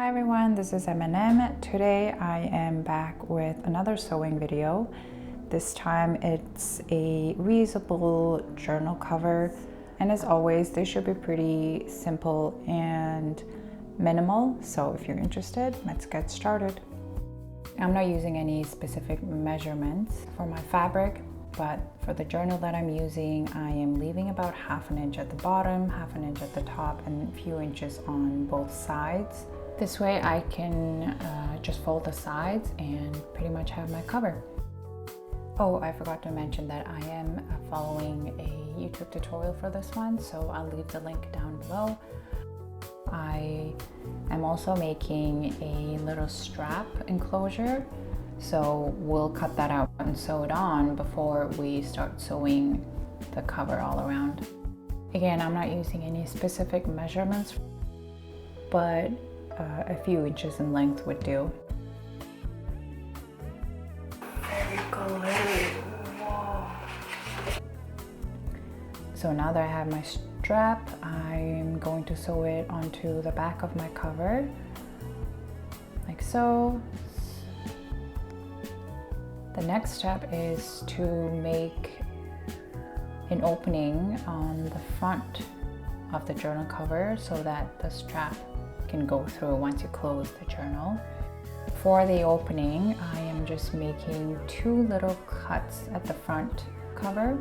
Hi everyone, this is M&M. Today I am back with another sewing video. This time it's a reusable journal cover, and as always they should be pretty simple and minimal, so if you're interested, let's get started. I'm not using any specific measurements for my fabric, but for the journal that I'm using, I am leaving about 1/2 inch at the bottom, 1/2 inch at the top, and a few inches on both sides. This way I can just fold the sides and pretty much have my cover. Oh, I forgot to mention that I am following a YouTube tutorial for this one, so I'll leave the link down below. I am also making a little strap enclosure, so we'll cut that out and sew it on before we start sewing the cover all around. Again, I'm not using any specific measurements, but a few inches in length would do. Very good. Whoa. So now that I have my strap, I'm going to sew it onto the back of my cover, like so. The next step is to make an opening on the front of the journal cover so that the strap can go through once you close the journal. For the opening, I am just making 2 little cuts at the front cover.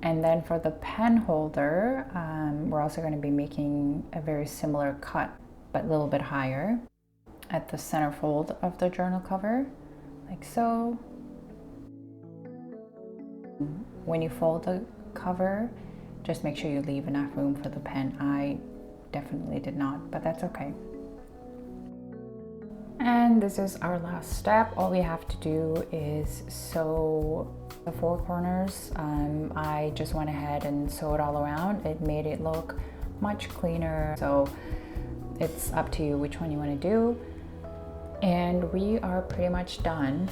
And then for the pen holder, we're also going to be making a very similar cut, but a little bit higher, at the center fold of the journal cover, like so. When you fold the cover, just make sure you leave enough room for the pen. I definitely did not, but that's okay. And this is our last step. All we have to do is sew the 4 corners. I just went ahead and sewed all around. It made it look much cleaner, so it's up to you which one you want to do. And we are pretty much done.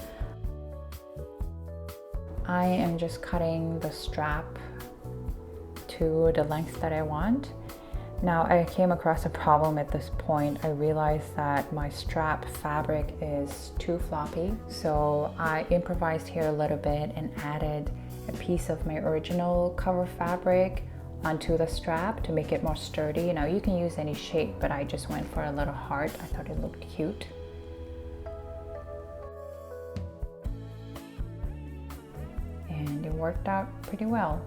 I am just cutting the strap to the length that I want. Now, I came across a problem at this point. I realized that my strap fabric is too floppy, so I improvised here a little bit and added a piece of my original cover fabric onto the strap to make it more sturdy. Now, you can use any shape, but I just went for a little heart. I thought it looked cute. And it worked out pretty well.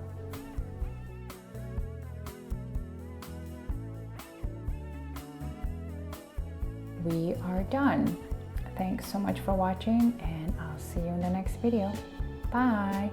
We are done. Thanks so much for watching, and I'll see you in the next video. Bye!